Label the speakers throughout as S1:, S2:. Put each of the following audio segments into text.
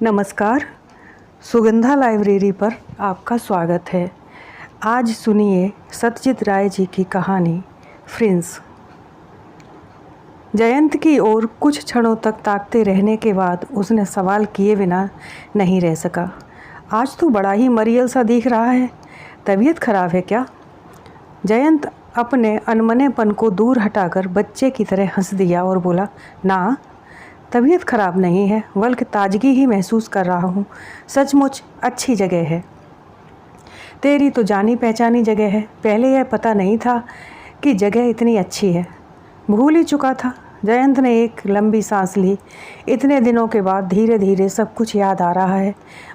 S1: नमस्कार। सुगंधा लाइब्रेरी पर आपका स्वागत है। आज सुनिए सत्यजीत राय जी की कहानी प्रिंस। जयंत की ओर कुछ क्षणों तक ताकते रहने के बाद उसने सवाल किए बिना नहीं रह सका। आज तो बड़ा ही मरियल सा दिख रहा है, तबीयत खराब है क्या? जयंत अपने अनमनेपन को दूर हटाकर बच्चे की तरह हंस दिया और बोला, ना, तबीयत खराब नहीं है, बल्कि ताजगी ही महसूस कर रहा हूँ। सचमुच अच्छी जगह है। तेरी तो जानी पहचानी जगह है। पहले यह पता नहीं था कि जगह इतनी अच्छी है। भूल ही चुका था। जयंत ने एक लंबी सांस ली। इतने दिनों के बाद धीरे धीरे सब कुछ याद आ रहा है।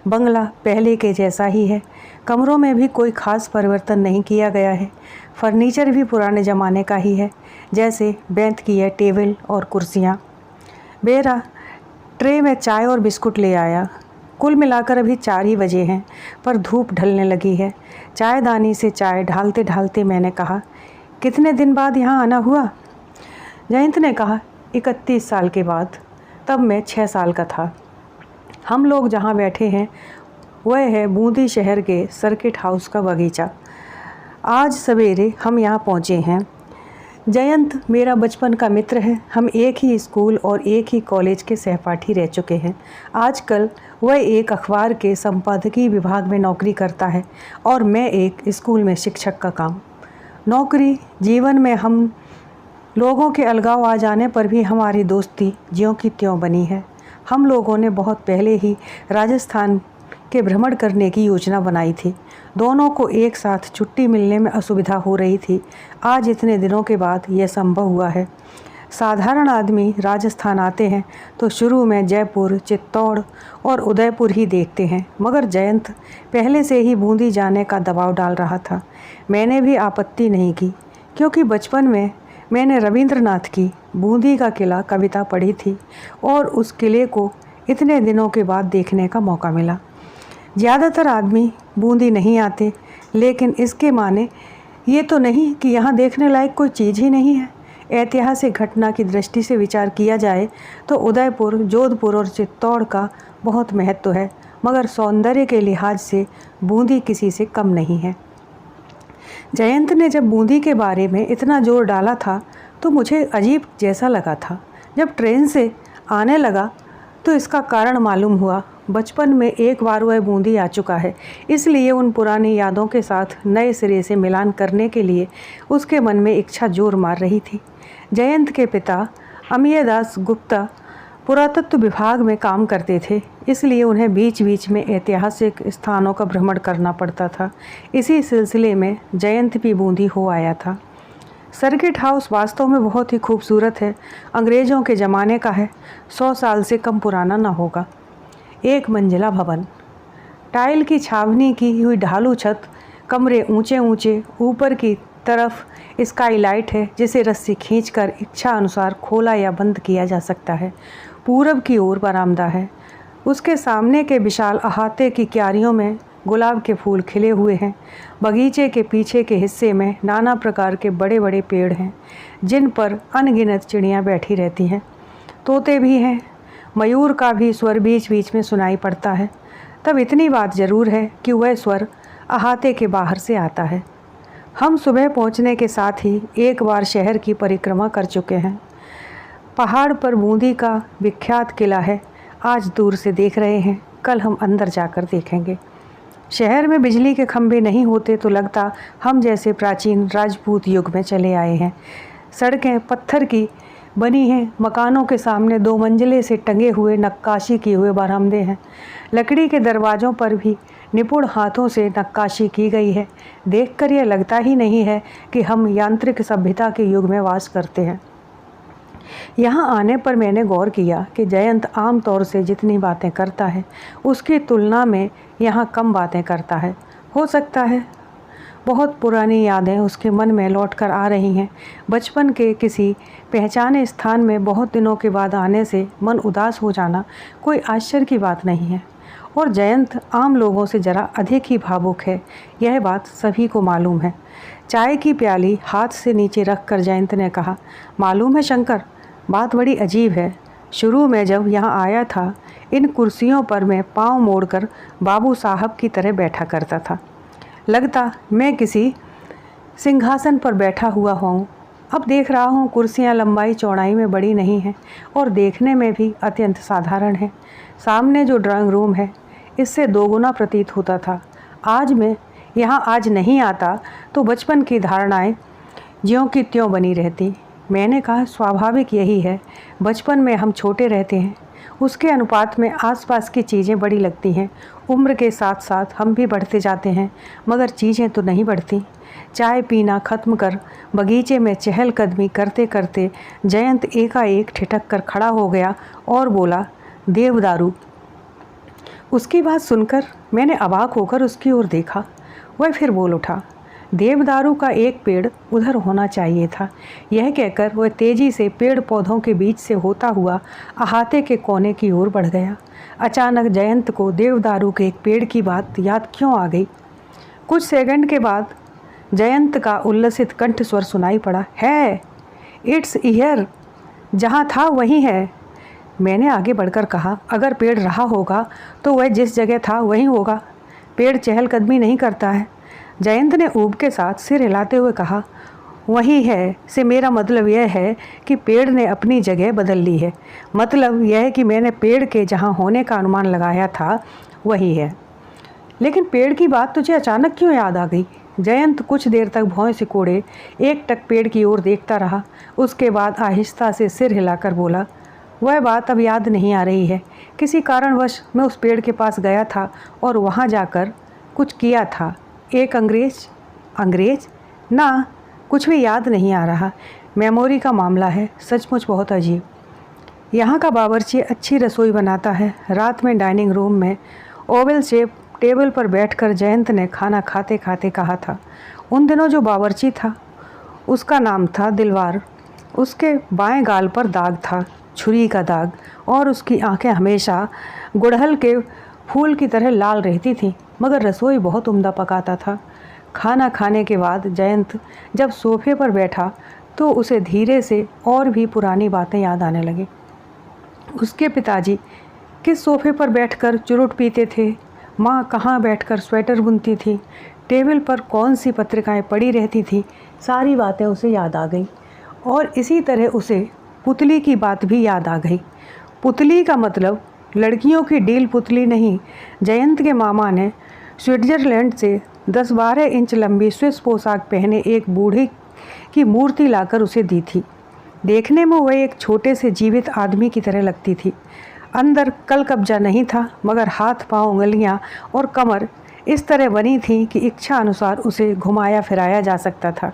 S1: बंगला पहले के जैसा ही है। कमरों में भी कोई खास परिवर्तन नहीं किया गया है। फर्नीचर भी पुराने ज़माने का ही है, जैसे बेंत की है टेबल और कुर्सियाँ। बेरा ट्रे में चाय और बिस्कुट ले आया। कुल मिलाकर अभी 4 ही बजे हैं, पर धूप ढलने लगी है। चायदानी से चाय ढालते ढालते मैंने कहा, कितने दिन बाद यहाँ आना हुआ? जयंत ने कहा, 31 साल के बाद। तब मैं 6 साल का था। हम लोग जहाँ बैठे हैं वह है बूंदी शहर के सर्किट हाउस का बगीचा। आज सवेरे हम यहाँ पहुँचे हैं। जयंत मेरा बचपन का मित्र है। हम एक ही स्कूल और एक ही कॉलेज के सहपाठी रह चुके हैं। आजकल वह एक अखबार के संपादकीय विभाग में नौकरी करता है और मैं एक स्कूल में शिक्षक का काम। नौकरी जीवन में हम लोगों के अलगाव आ जाने पर भी हमारी दोस्ती ज्यों की त्यों बनी है। हम लोगों ने बहुत पहले ही राजस्थान के भ्रमण करने की योजना बनाई थी। दोनों को एक साथ छुट्टी मिलने में असुविधा हो रही थी। आज इतने दिनों के बाद यह संभव हुआ है। साधारण आदमी राजस्थान आते हैं तो शुरू में जयपुर, चित्तौड़ और उदयपुर ही देखते हैं, मगर जयंत पहले से ही बूंदी जाने का दबाव डाल रहा था। मैंने भी आपत्ति नहीं की, क्योंकि बचपन में मैंने रविंद्रनाथ की बूंदी का किला कविता पढ़ी थी और उस किले को इतने दिनों के बाद देखने का मौका मिला। ज़्यादातर आदमी बूंदी नहीं आते, लेकिन इसके माने ये तो नहीं कि यहाँ देखने लायक कोई चीज़ ही नहीं है। ऐतिहासिक घटना की दृष्टि से विचार किया जाए तो उदयपुर, जोधपुर और चित्तौड़ का बहुत महत्व है, मगर सौंदर्य के लिहाज से बूंदी किसी से कम नहीं है। जयंत ने जब बूंदी के बारे में इतना जोर डाला था तो मुझे अजीब जैसा लगा था। जब ट्रेन से आने लगा तो इसका कारण मालूम हुआ। बचपन में एक बार वह बूंदी आ चुका है, इसलिए उन पुरानी यादों के साथ नए सिरे से मिलान करने के लिए उसके मन में इच्छा जोर मार रही थी। जयंत के पिता अमियदास गुप्ता पुरातत्व विभाग में काम करते थे, इसलिए उन्हें बीच बीच में ऐतिहासिक स्थानों का भ्रमण करना पड़ता था। इसी सिलसिले में जयंत भी बूंदी हो आया था। सर्किट हाउस वास्तव में बहुत ही खूबसूरत है। अंग्रेज़ों के ज़माने का है, 100 साल से कम पुराना न होगा। 1 मंजिला भवन, टाइल की छावनी की हुई ढालू छत, कमरे ऊंचे ऊंचे, ऊपर की तरफ स्काईलाइट है जिसे रस्सी खींचकर इच्छा अनुसार खोला या बंद किया जा सकता है। पूरब की ओर बरामदा है। उसके सामने के विशाल अहाते की क्यारियों में गुलाब के फूल खिले हुए हैं। बगीचे के पीछे के हिस्से में नाना प्रकार के बड़े बड़े पेड़ हैं, जिन पर अनगिनत चिड़ियाँ बैठी रहती हैं। तोते भी हैं। मयूर का भी स्वर बीच बीच में सुनाई पड़ता है। तब इतनी बात ज़रूर है कि वह स्वर अहाते के बाहर से आता है। हम सुबह पहुंचने के साथ ही एक बार शहर की परिक्रमा कर चुके हैं। पहाड़ पर बूंदी का विख्यात किला है। आज दूर से देख रहे हैं, कल हम अंदर जाकर देखेंगे। शहर में बिजली के खंभे नहीं होते तो लगता हम जैसे प्राचीन राजपूत युग में चले आए हैं। सड़कें पत्थर की बनी हैं। मकानों के सामने 2 मंजिले से टंगे हुए नक्काशी किए हुए बरामदे हैं। लकड़ी के दरवाज़ों पर भी निपुण हाथों से नक्काशी की गई है। देखकर यह लगता ही नहीं है कि हम यांत्रिक सभ्यता के युग में वास करते हैं। यहाँ आने पर मैंने गौर किया कि जयंत आम तौर से जितनी बातें करता है उसकी तुलना में यहाँ कम बातें करता है। हो सकता है बहुत पुरानी यादें उसके मन में लौटकर आ रही हैं। बचपन के किसी पहचाने स्थान में बहुत दिनों के बाद आने से मन उदास हो जाना कोई आश्चर्य की बात नहीं है। और जयंत आम लोगों से ज़रा अधिक ही भावुक है, यह बात सभी को मालूम है। चाय की प्याली हाथ से नीचे रखकर जयंत ने कहा, मालूम है शंकर, बात बड़ी अजीब है। शुरू में जब यहाँ आया था इन कुर्सियों पर मैं पाँव मोड़कर बाबू साहब की तरह बैठा करता था। लगता मैं किसी सिंहासन पर बैठा हुआ हूँ। अब देख रहा हूँ कुर्सियाँ लंबाई चौड़ाई में बड़ी नहीं हैं और देखने में भी अत्यंत साधारण है। सामने जो ड्राइंग रूम है इससे दोगुना प्रतीत होता था। आज मैं यहाँ आज नहीं आता तो बचपन की धारणाएं ज्यों की त्यों बनी रहती। मैंने कहा स्वाभाविक यही है, बचपन में हम छोटे रहते हैं, उसके अनुपात में आसपास की चीज़ें बड़ी लगती हैं। उम्र के साथ साथ हम भी बढ़ते जाते हैं मगर चीज़ें तो नहीं बढ़ती। चाय पीना खत्म कर बगीचे में चहलकदमी करते करते जयंत एकाएक ठिठक कर खड़ा हो गया और बोला, देवदारू। उसकी बात सुनकर मैंने अवाक होकर उसकी ओर देखा। वह फिर बोल उठा, देवदारू का एक पेड़ उधर होना चाहिए था। यह कहकर वह तेजी से पेड़ पौधों के बीच से होता हुआ अहाते के कोने की ओर बढ़ गया। अचानक जयंत को देवदारू के एक पेड़ की बात याद क्यों आ गई। कुछ सेकंड के बाद जयंत का उल्लसित कंठ स्वर सुनाई पड़ा, है, इट्स हियर, जहाँ था वहीं है। मैंने आगे बढ़कर कहा, अगर पेड़ रहा होगा तो वह जिस जगह था वहीं होगा। पेड़ चहलकदमी नहीं करता है। जयंत ने ऊब के साथ सिर हिलाते हुए कहा, वही है से मेरा मतलब यह है कि पेड़ ने अपनी जगह बदल ली है। मतलब यह है कि मैंने पेड़ के जहाँ होने का अनुमान लगाया था वही है। लेकिन पेड़ की बात तुझे अचानक क्यों याद आ गई। जयंत कुछ देर तक भौं सिकोड़े एकटक पेड़ की ओर देखता रहा। उसके बाद आहिस्ता से सिर हिलाकर बोला, वह बात अब याद नहीं आ रही है। किसी कारणवश मैं उस पेड़ के पास गया था और वहाँ जाकर कुछ किया था। एक अंग्रेज ना, कुछ भी याद नहीं आ रहा। मेमोरी का मामला है, सचमुच बहुत अजीब। यहाँ का बावर्ची अच्छी रसोई बनाता है। रात में डाइनिंग रूम में ओवल शेप टेबल पर बैठकर जयंत ने खाना खाते खाते कहा था, उन दिनों जो बावर्ची था उसका नाम था दिलवार। उसके बाएं गाल पर दाग था, छुरी का दाग, और उसकी आंखें हमेशा गुड़हल के फूल की तरह लाल रहती थीं, मगर रसोई बहुत उम्दा पकाता था। खाना खाने के बाद जयंत जब सोफे पर बैठा तो उसे धीरे से और भी पुरानी बातें याद आने लगी। उसके पिताजी किस सोफे पर बैठकर चुरुट पीते थे, माँ कहाँ बैठकर स्वेटर बुनती थी, टेबल पर कौन सी पत्रिकाएं पड़ी रहती थी, सारी बातें उसे याद आ गई। और इसी तरह उसे पुतली की बात भी याद आ गई। पुतली का मतलब लड़कियों की डील पुतली नहीं। जयंत के मामा ने स्विट्ज़रलैंड से 10-12 इंच लंबी स्विस पोशाक पहने एक बूढ़े की मूर्ति लाकर उसे दी थी। देखने में वह एक छोटे से जीवित आदमी की तरह लगती थी। अंदर कल कब्जा नहीं था, मगर हाथ पांव उंगलियां और कमर इस तरह बनी थी कि इच्छा अनुसार उसे घुमाया फिराया जा सकता था।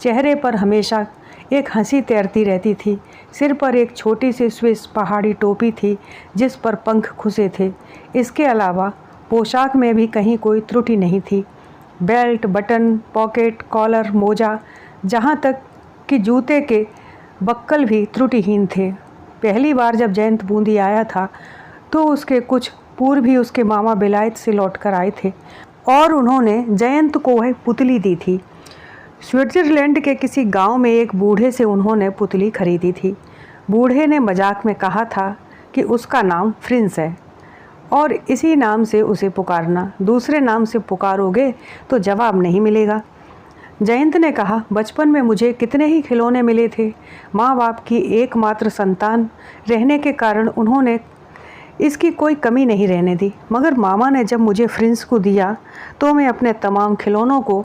S1: चेहरे पर हमेशा एक हंसी तैरती रहती थी। सिर पर एक छोटी सी स्विस पहाड़ी टोपी थी जिस पर पंख खुसे थे। इसके अलावा पोशाक में भी कहीं कोई त्रुटि नहीं थी। बेल्ट, बटन, पॉकेट, कॉलर, मोजा, जहाँ तक कि जूते के बक्कल भी त्रुटिहीन थे। पहली बार जब जयंत बूंदी आया था तो उसके कुछ पूर्व ही उसके मामा बिलायत से लौटकर आए थे और उन्होंने जयंत को वह पुतली दी थी। स्विट्ज़रलैंड के किसी गांव में एक बूढ़े से उन्होंने पुतली खरीदी थी। बूढ़े ने मजाक में कहा था कि उसका नाम फ्रिंस है और इसी नाम से उसे पुकारना, दूसरे नाम से पुकारोगे तो जवाब नहीं मिलेगा। जयंत ने कहा, बचपन में मुझे कितने ही खिलौने मिले थे। माँ बाप की एकमात्र संतान रहने के कारण उन्होंने इसकी कोई कमी नहीं रहने दी, मगर मामा ने जब मुझे फ्रिंस को दिया तो मैं अपने तमाम खिलौनों को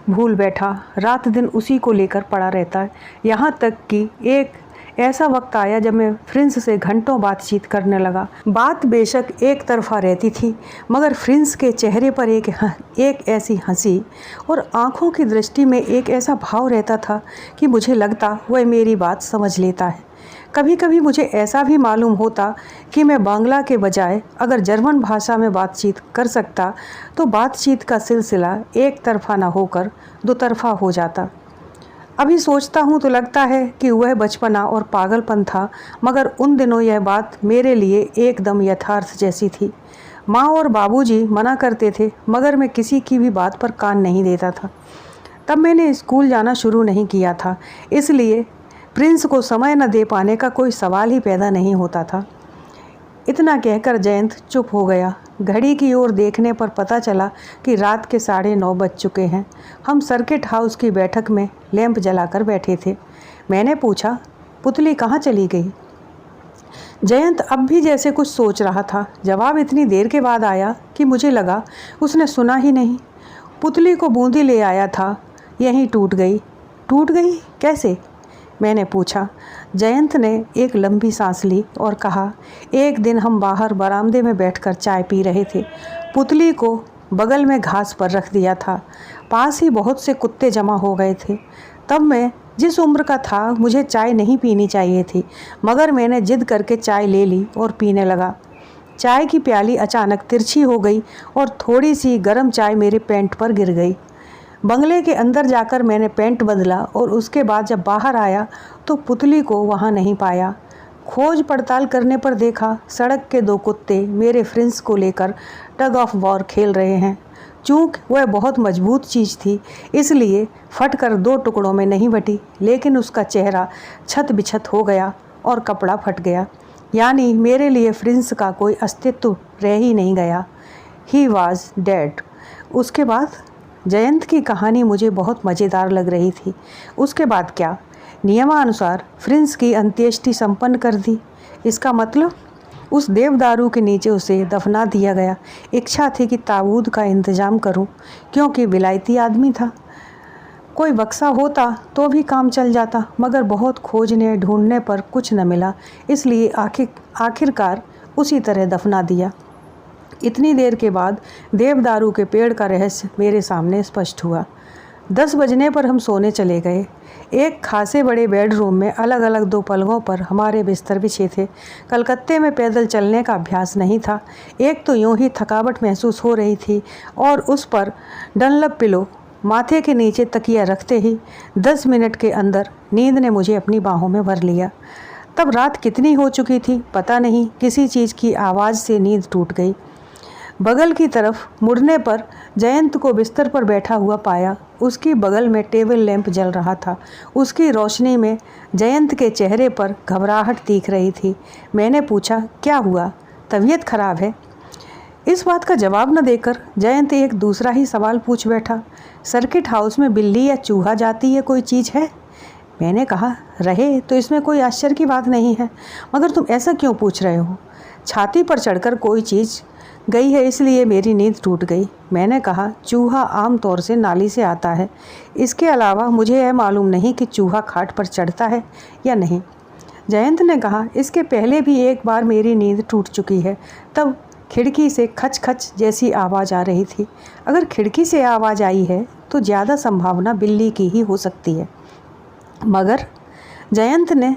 S1: भूल बैठा। रात दिन उसी को लेकर पड़ा रहता है। यहाँ तक कि एक ऐसा वक्त आया जब मैं फ्रिंस से घंटों बातचीत करने लगा। बात बेशक एक तरफा रहती थी, मगर फ्रिंस के चेहरे पर एक ऐसी हंसी और आँखों की दृष्टि में एक ऐसा भाव रहता था कि मुझे लगता वह मेरी बात समझ लेता है। कभी कभी मुझे ऐसा भी मालूम होता कि मैं बांग्ला के बजाय अगर जर्मन भाषा में बातचीत कर सकता तो बातचीत का सिलसिला एक तरफा न होकर दो तरफा हो जाता। अभी सोचता हूँ तो लगता है कि वह बचपना और पागलपन था, मगर उन दिनों यह बात मेरे लिए एकदम यथार्थ जैसी थी। माँ और बाबूजी मना करते थे, मगर मैं किसी की भी बात पर कान नहीं देता था। तब मैंने स्कूल जाना शुरू नहीं किया था, इसलिए प्रिंस को समय न दे पाने का कोई सवाल ही पैदा नहीं होता था। इतना कहकर जयंत चुप हो गया। घड़ी की ओर देखने पर पता चला कि रात के 9:30 बज चुके हैं। हम सर्किट हाउस की बैठक में लैंप जलाकर बैठे थे। मैंने पूछा, पुतली कहाँ चली गई? जयंत अब भी जैसे कुछ सोच रहा था। जवाब इतनी देर के बाद आया कि मुझे लगा उसने सुना ही नहीं। पुतली को बूंदी ले आया था, यहीं टूट गई। टूट गई कैसे? मैंने पूछा। जयंत ने एक लंबी सांस ली और कहा, एक दिन हम बाहर बरामदे में बैठकर चाय पी रहे थे। पुतली को बगल में घास पर रख दिया था। पास ही बहुत से कुत्ते जमा हो गए थे। तब मैं जिस उम्र का था मुझे चाय नहीं पीनी चाहिए थी, मगर मैंने जिद करके चाय ले ली और पीने लगा। चाय की प्याली अचानक तिरछी हो गई और थोड़ी सी गर्म चाय मेरे पैंट पर गिर गई। बंगले के अंदर जाकर मैंने पैंट बदला और उसके बाद जब बाहर आया तो पुतली को वहाँ नहीं पाया। खोज पड़ताल करने पर देखा सड़क के 2 कुत्ते मेरे फ्रिंज को लेकर टग ऑफ वॉर खेल रहे हैं। चूँकि वह बहुत मजबूत चीज़ थी इसलिए फट कर 2 टुकड़ों में नहीं बटी, लेकिन उसका चेहरा छत बिछत हो गया और कपड़ा फट गया। यानी मेरे लिए फ्रिंज का कोई अस्तित्व रह ही नहीं गया। He was dead. उसके बाद जयंत की कहानी मुझे बहुत मज़ेदार लग रही थी। उसके बाद क्या? नियमानुसार फ्रिंज की अंत्येष्टि संपन्न कर दी। इसका मतलब उस देवदारू के नीचे उसे दफना दिया गया। इच्छा थी कि ताबूत का इंतज़ाम करूं, क्योंकि विलायती आदमी था। कोई बक्सा होता तो भी काम चल जाता, मगर बहुत खोजने ढूंढने पर कुछ न मिला, इसलिए आखिरकार उसी तरह दफना दिया। इतनी देर के बाद देवदारू के पेड़ का रहस्य मेरे सामने स्पष्ट हुआ। 10 बजने पर हम सोने चले गए। एक खासे बड़े बेडरूम में अलग अलग 2 पलंगों पर हमारे बिस्तर बिछे थे। कलकत्ते में पैदल चलने का अभ्यास नहीं था। एक तो यूं ही थकावट महसूस हो रही थी और उस पर डनलप पिलो, माथे के नीचे तकिया रखते ही 10 मिनट के अंदर नींद ने मुझे अपनी बाहों में भर लिया। तब रात कितनी हो चुकी थी पता नहीं, किसी चीज़ की आवाज़ से नींद टूट गई। बगल की तरफ मुड़ने पर जयंत को बिस्तर पर बैठा हुआ पाया। उसकी बगल में टेबल लैंप जल रहा था। उसकी रोशनी में जयंत के चेहरे पर घबराहट दिख रही थी। मैंने पूछा, क्या हुआ? तबीयत खराब है? इस बात का जवाब न देकर जयंत एक दूसरा ही सवाल पूछ बैठा। सर्किट हाउस में बिल्ली या चूहा जाती है कोई चीज़ है? मैंने कहा, रहे तो इसमें कोई आश्चर्य की बात नहीं है, मगर तुम ऐसा क्यों पूछ रहे हो? छाती पर चढ़कर कोई चीज़ गई है इसलिए मेरी नींद टूट गई। मैंने कहा, चूहा आम तौर से नाली से आता है। इसके अलावा मुझे यह मालूम नहीं कि चूहा खाट पर चढ़ता है या नहीं। जयंत ने कहा, इसके पहले भी एक बार मेरी नींद टूट चुकी है। तब खिड़की से खच खच जैसी आवाज़ आ रही थी। अगर खिड़की से आवाज़ आई है तो ज़्यादा संभावना बिल्ली की ही हो सकती है। मगर जयंत ने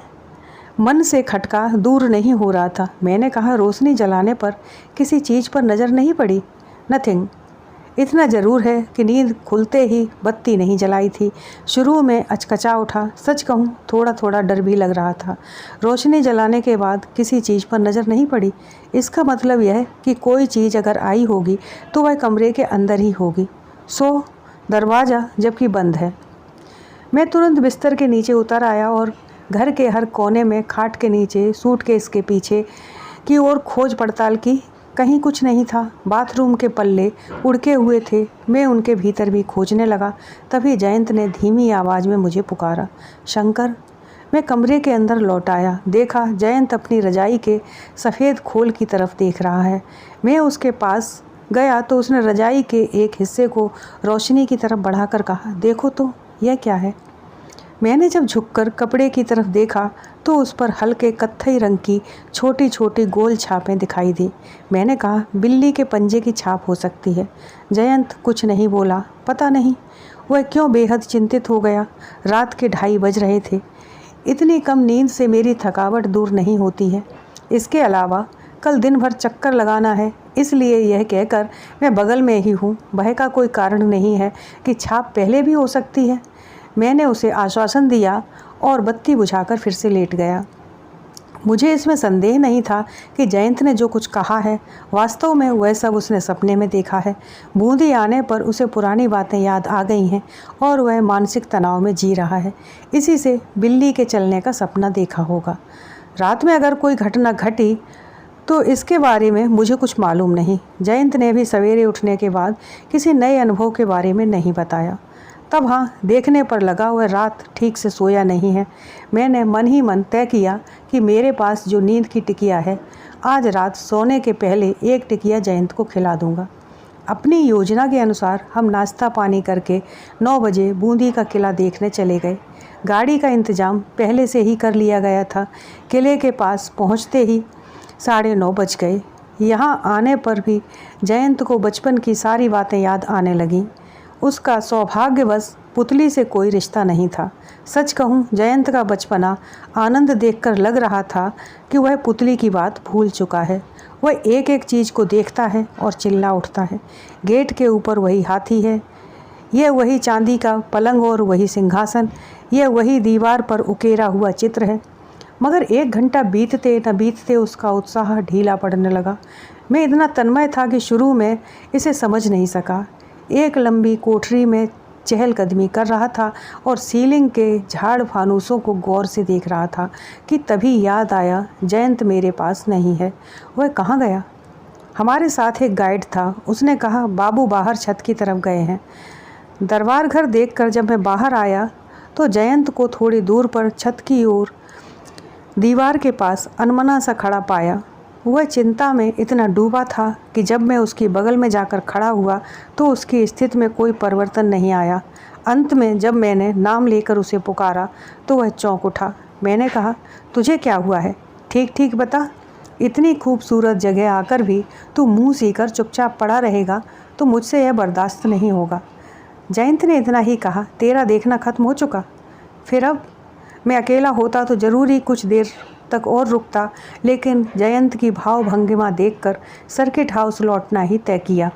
S1: मन से खटका दूर नहीं हो रहा था। मैंने कहा, रोशनी जलाने पर किसी चीज़ पर नज़र नहीं पड़ी? नथिंग। इतना ज़रूर है कि नींद खुलते ही बत्ती नहीं जलाई थी। शुरू में अचकचा उठा। सच कहूँ थोड़ा थोड़ा डर भी लग रहा था। रोशनी जलाने के बाद किसी चीज़ पर नज़र नहीं पड़ी, इसका मतलब यह है कि कोई चीज़ अगर आई होगी तो वह कमरे के अंदर ही होगी। सो दरवाज़ा जबकि बंद है। मैं तुरंत बिस्तर के नीचे उतर आया और घर के हर कोने में, खाट के नीचे, सूटकेस के पीछे की ओर खोज पड़ताल की। कहीं कुछ नहीं था। बाथरूम के पल्ले उड़के हुए थे। मैं उनके भीतर भी खोजने लगा। तभी जयंत ने धीमी आवाज़ में मुझे पुकारा, शंकर। मैं कमरे के अंदर लौट आया। देखा जयंत अपनी रजाई के सफ़ेद खोल की तरफ देख रहा है। मैं उसके पास गया तो उसने रजाई के एक हिस्से को रोशनी की तरफ बढ़ाकर कहा, देखो तो यह क्या है? मैंने जब झुककर कपड़े की तरफ देखा तो उस पर हल्के कत्थई रंग की छोटी छोटी गोल छापें दिखाई दी। मैंने कहा, बिल्ली के पंजे की छाप हो सकती है। जयंत कुछ नहीं बोला। पता नहीं वह क्यों बेहद चिंतित हो गया। रात के 2:30 बज रहे थे। इतनी कम नींद से मेरी थकावट दूर नहीं होती है। इसके अलावा कल दिन भर चक्कर लगाना है, इसलिए यह कहकर मैं बगल में ही हूँ। भय का कोई कारण नहीं है कि छाप पहले भी हो सकती है। मैंने उसे आश्वासन दिया और बत्ती बुझाकर फिर से लेट गया। मुझे इसमें संदेह नहीं था कि जयंत ने जो कुछ कहा है वास्तव में वह सब उसने सपने में देखा है। बूंदी आने पर उसे पुरानी बातें याद आ गई हैं और वह मानसिक तनाव में जी रहा है। इसी से बिल्ली के चलने का सपना देखा होगा। रात में अगर कोई घटना घटी तो इसके बारे में मुझे कुछ मालूम नहीं। जयंत ने भी सवेरे उठने के बाद किसी नए अनुभव के बारे में नहीं बताया। तब हाँ, देखने पर लगा वह रात ठीक से सोया नहीं है। मैंने मन ही मन तय किया कि मेरे पास जो नींद की टिकिया है, आज रात सोने के पहले एक टिकिया जयंत को खिला दूंगा। अपनी योजना के अनुसार हम नाश्ता पानी करके 9 बजे बूंदी का किला देखने चले गए। गाड़ी का इंतजाम पहले से ही कर लिया गया था। किले के पास पहुंचते ही 9:30 बज गए। यहाँ आने पर भी जयंत को बचपन की सारी बातें याद आने लगीं। उसका सौभाग्यवश पुतली से कोई रिश्ता नहीं था। सच कहूँ, जयंत का बचपना आनंद देखकर लग रहा था कि वह पुतली की बात भूल चुका है। वह एक एक चीज़ को देखता है और चिल्ला उठता है। गेट के ऊपर वही हाथी है, यह वही चांदी का पलंग और वही सिंहासन, यह वही दीवार पर उकेरा हुआ चित्र है। मगर 1 घंटा बीतते न बीतते उसका उत्साह ढीला पड़ने लगा। मैं इतना तन्मय था कि शुरू में इसे समझ नहीं सका। एक लंबी कोठरी में चहलकदमी कर रहा था और सीलिंग के झाड़ फानूसों को गौर से देख रहा था कि तभी याद आया, जयंत मेरे पास नहीं है। वह कहाँ गया? हमारे साथ एक गाइड था। उसने कहा, बाबू बाहर छत की तरफ गए हैं। दरबार घर देखकर जब मैं बाहर आया तो जयंत को थोड़ी दूर पर छत की ओर दीवार के पास अनमना सा खड़ा पाया। वह चिंता में इतना डूबा था कि जब मैं उसकी बगल में जाकर खड़ा हुआ तो उसकी स्थिति में कोई परिवर्तन नहीं आया। अंत में जब मैंने नाम लेकर उसे पुकारा तो वह चौंक उठा। मैंने कहा, तुझे क्या हुआ है? ठीक ठीक बता। इतनी खूबसूरत जगह आकर भी तू मुँह सीकर चुपचाप पड़ा रहेगा तो मुझसे यह बर्दाश्त नहीं होगा। जयंत ने इतना ही कहा। तेरा देखना खत्म हो चुका? फिर अब मैं अकेला होता तो ज़रूर ही कुछ देर तक और रुकता, लेकिन जयंत की भाव भंगिमा देखकर सर्किट हाउस लौटना ही तय किया।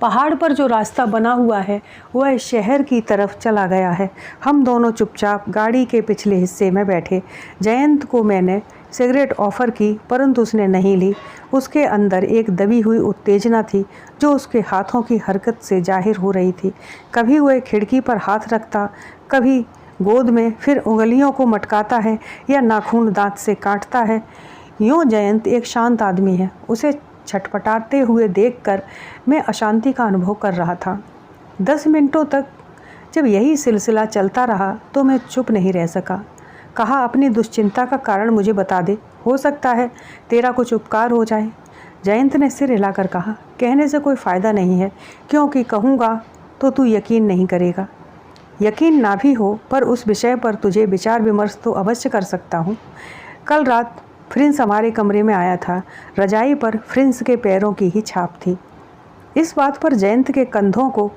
S1: पहाड़ पर जो रास्ता बना हुआ है वह शहर की तरफ चला गया है। हम दोनों चुपचाप गाड़ी के पिछले हिस्से में बैठे। जयंत को मैंने सिगरेट ऑफ़र की, परंतु उसने नहीं ली। उसके अंदर एक दबी हुई उत्तेजना थी जो उसके हाथों की हरकत से जाहिर हो रही थी। कभी वह खिड़की पर हाथ रखता, कभी गोद में, फिर उंगलियों को मटकाता है या नाखून दांत से काटता है। यूँ जयंत एक शांत आदमी है। उसे छटपटाते हुए देखकर मैं अशांति का अनुभव कर रहा था। 10 मिनटों तक जब यही सिलसिला चलता रहा तो मैं चुप नहीं रह सका। कहा, अपनी दुश्चिंता का कारण मुझे बता दे, हो सकता है तेरा कुछ उपकार हो जाए। जयंत ने सिर हिलाकर कहा, कहने से कोई फ़ायदा नहीं है, क्योंकि कहूँगा तो तू यकीन नहीं करेगा। यकीन ना भी हो पर उस विषय पर तुझे विचार विमर्श तो अवश्य कर सकता हूँ। कल रात फ्रिंस हमारे कमरे में आया था। रजाई पर फ्रिंस के पैरों की ही छाप थी। इस बात पर जयंत के कंधों को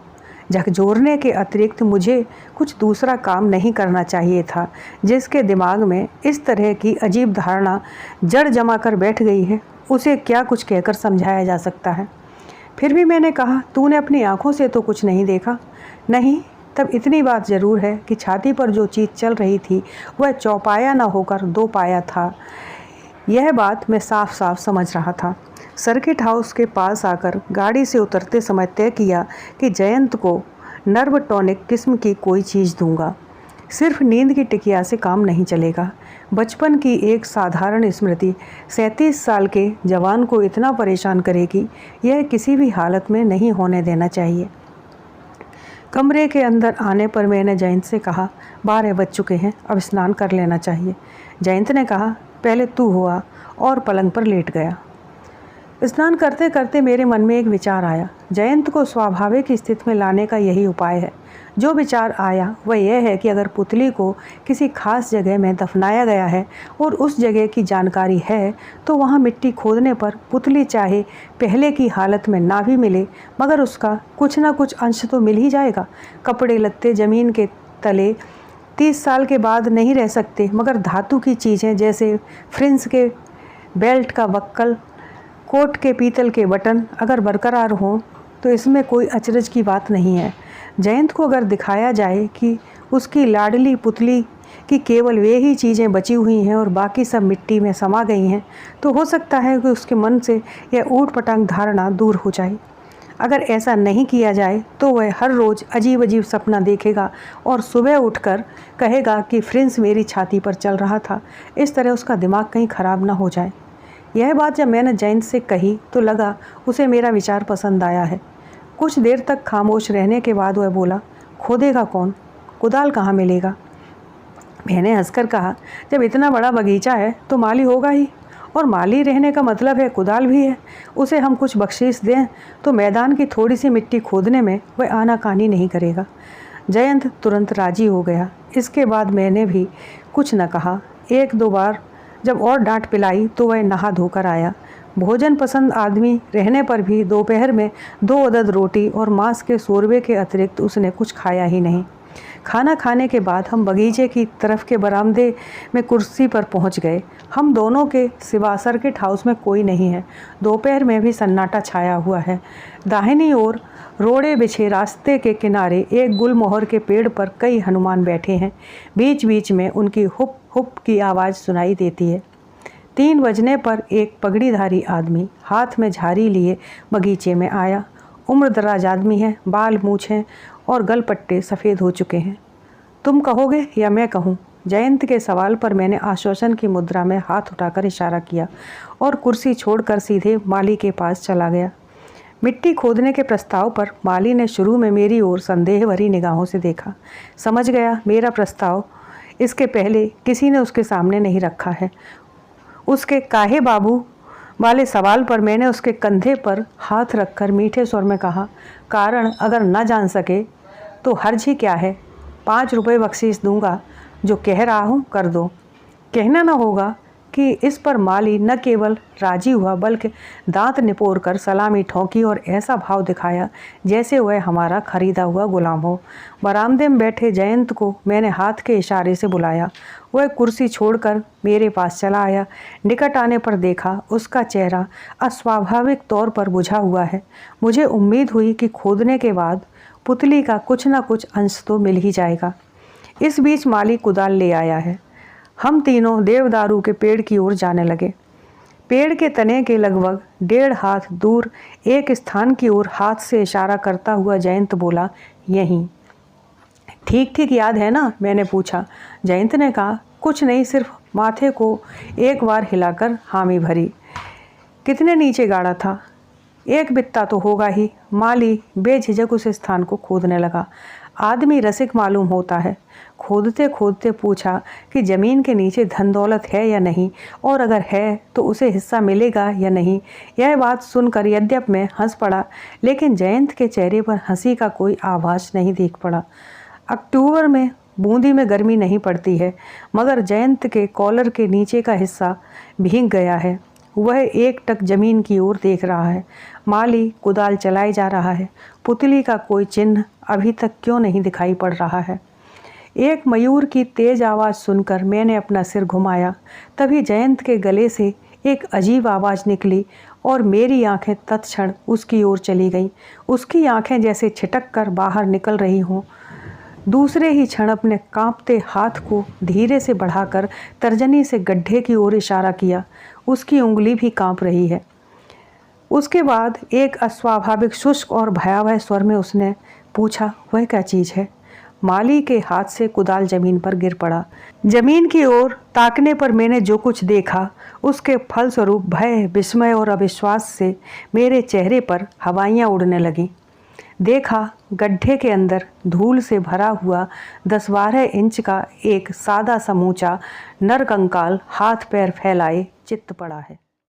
S1: झकझोरने के अतिरिक्त मुझे कुछ दूसरा काम नहीं करना चाहिए था। जिसके दिमाग में इस तरह की अजीब धारणा जड़ जमा कर बैठ गई है, उसे क्या कुछ कहकर समझाया जा सकता है। फिर भी मैंने कहा, तूने अपनी आँखों से तो कुछ नहीं देखा? नहीं। तब इतनी बात ज़रूर है कि छाती पर जो चीज़ चल रही थी वह चौपाया न होकर 2 पाया था। यह बात मैं साफ साफ समझ रहा था। सर्किट हाउस के पास आकर गाड़ी से उतरते समय तय किया कि जयंत को नर्व टॉनिक किस्म की कोई चीज़ दूंगा। सिर्फ नींद की टिकिया से काम नहीं चलेगा। बचपन की एक साधारण स्मृति 37 साल के जवान को इतना परेशान करेगी, यह किसी भी हालत में नहीं होने देना चाहिए। कमरे के अंदर आने पर मैंने जयंत से कहा, 12 बज चुके हैं, अब स्नान कर लेना चाहिए। जयंत ने कहा, पहले तू हुआ, और पलंग पर लेट गया। स्नान करते करते मेरे मन में एक विचार आया। जयंत को स्वाभाविक स्थिति में लाने का यही उपाय है। जो विचार आया वह यह है कि अगर पुतली को किसी खास जगह में दफनाया गया है और उस जगह की जानकारी है तो वहाँ मिट्टी खोदने पर पुतली चाहे पहले की हालत में ना भी मिले मगर उसका कुछ ना कुछ अंश तो मिल ही जाएगा। कपड़े लत्ते ज़मीन के तले 30 साल के बाद नहीं रह सकते, मगर धातु की चीज़ें जैसे फ्रिंस के बेल्ट का बक्कल, कोट के पीतल के बटन अगर बरकरार हों तो इसमें कोई अचरज की बात नहीं है। जयंत को अगर दिखाया जाए कि उसकी लाडली पुतली की केवल वे ही चीज़ें बची हुई हैं और बाकी सब मिट्टी में समा गई हैं तो हो सकता है कि उसके मन से यह ऊट पटांग धारणा दूर हो जाए। अगर ऐसा नहीं किया जाए तो वह हर रोज़ अजीब अजीब सपना देखेगा और सुबह उठकर कहेगा कि फ्रिंस मेरी छाती पर चल रहा था। इस तरह उसका दिमाग कहीं ख़राब ना हो जाए। यह बात जब मैंने जयंत से कही तो लगा उसे मेरा विचार पसंद आया है। कुछ देर तक खामोश रहने के बाद वह बोला, खोदेगा कौन? कुदाल कहाँ मिलेगा? मैंने हंसकर कहा, जब इतना बड़ा बगीचा है तो माली होगा ही, और माली रहने का मतलब है कुदाल भी है। उसे हम कुछ बख्शीश दें तो मैदान की थोड़ी सी मिट्टी खोदने में वह आनाकानी नहीं करेगा। जयंत तुरंत राजी हो गया। इसके बाद मैंने भी कुछ न कहा। एक दो बार जब और डांट पिलाई तो वह नहा धोकर आया। भोजन पसंद आदमी रहने पर भी दोपहर में 2 अदद रोटी और मांस के शोरबे के अतिरिक्त उसने कुछ खाया ही नहीं। खाना खाने के बाद हम बगीचे की तरफ के बरामदे में कुर्सी पर पहुंच गए। हम दोनों के सिवा सर्किट हाउस में कोई नहीं है। दोपहर में भी सन्नाटा छाया हुआ है। दाहिनी ओर रोड़े बिछे रास्ते के किनारे एक गुलमोहर के पेड़ पर कई हनुमान बैठे हैं। बीच बीच में उनकी हुप हुप की आवाज़ सुनाई देती है। 3 बजने पर एक पगड़ीधारी आदमी हाथ में झाड़ी लिए बगीचे में आया। उम्रदराज आदमी है, बाल मूछें और गलपट्टे सफ़ेद हो चुके हैं। तुम कहोगे या मैं कहूँ? जयंत के सवाल पर मैंने आश्वासन की मुद्रा में हाथ उठाकर इशारा किया और कुर्सी छोड़कर सीधे माली के पास चला गया। मिट्टी खोदने के प्रस्ताव पर माली ने शुरू में मेरी ओर संदेह भरी निगाहों से देखा। समझ गया मेरा प्रस्ताव इसके पहले किसी ने उसके सामने नहीं रखा है। उसके काहे बाबू वाले सवाल पर मैंने उसके कंधे पर हाथ रखकर मीठे स्वर में कहा, कारण अगर न जान सके तो हर्ज ही क्या है? 5 रुपये बख्शीश दूंगा। जो कह रहा हूँ कर दो। कहना न होगा कि इस पर माली न केवल राजी हुआ बल्कि दांत निपोर कर सलामी ठोंकी और ऐसा भाव दिखाया जैसे वह हमारा खरीदा हुआ गुलाम हो। बरामदे में बैठे जयंत को मैंने हाथ के इशारे से बुलाया। वह कुर्सी छोड़कर मेरे पास चला आया। निकट आने पर देखा उसका चेहरा अस्वाभाविक तौर पर बुझा हुआ है। मुझे उम्मीद हुई कि खोदने के बाद पुतली का कुछ न कुछ अंश तो मिल ही जाएगा। इस बीच माली कुदाल ले आया है। हम तीनों देवदारू के पेड़ की ओर जाने लगे। पेड़ के तने के लगभग 1.5 हाथ दूर एक स्थान की ओर हाथ से इशारा करता हुआ जयंत बोला, यहीं। ठीक ठीक याद है ना? मैंने पूछा। जयंत ने कहा, कुछ नहीं, सिर्फ माथे को एक बार हिलाकर हामी भरी। कितने नीचे गाड़ा था? 1 बित्ता तो होगा ही। माली बेझिझक उस स्थान को खोदने लगा। आदमी रसिक मालूम होता है। खोदते खोदते पूछा कि ज़मीन के नीचे धन दौलत है या नहीं, और अगर है तो उसे हिस्सा मिलेगा या नहीं। यह बात सुनकर यद्यप मैं हंस पड़ा, लेकिन जयंत के चेहरे पर हंसी का कोई आभास नहीं देख पड़ा। अक्टूबर में बूंदी में गर्मी नहीं पड़ती है, मगर जयंत के कॉलर के नीचे का हिस्सा भीग गया है। वह एकटक जमीन की ओर देख रहा है। माली कुदाल चलाए जा रहा है। पुतली का कोई चिन्ह अभी तक क्यों नहीं दिखाई पड़ रहा है। एक मयूर की तेज आवाज़ सुनकर मैंने अपना सिर घुमाया। तभी जयंत के गले से एक अजीब आवाज़ निकली और मेरी आंखें तत्क्षण उसकी ओर चली गईं। उसकी आंखें जैसे छिटक कर बाहर निकल रही हों। दूसरे ही क्षण अपने कांपते हाथ को धीरे से बढ़ाकर तर्जनी से गड्ढे की ओर इशारा किया। उसकी उंगली भी कांप रही है। उसके बाद एक अस्वाभाविक शुष्क और भयावह स्वर में उसने पूछा, वह क्या चीज़ है? माली के हाथ से कुदाल जमीन पर गिर पड़ा। जमीन की ओर ताकने पर मैंने जो कुछ देखा उसके फलस्वरूप भय, विस्मय और अविश्वास से मेरे चेहरे पर हवाइयाँ उड़ने लगीं। देखा गड्ढे के अंदर धूल से भरा हुआ 10-12 इंच का एक सादा समूचा नर कंकाल हाथ पैर फैलाए चित्त पड़ा है।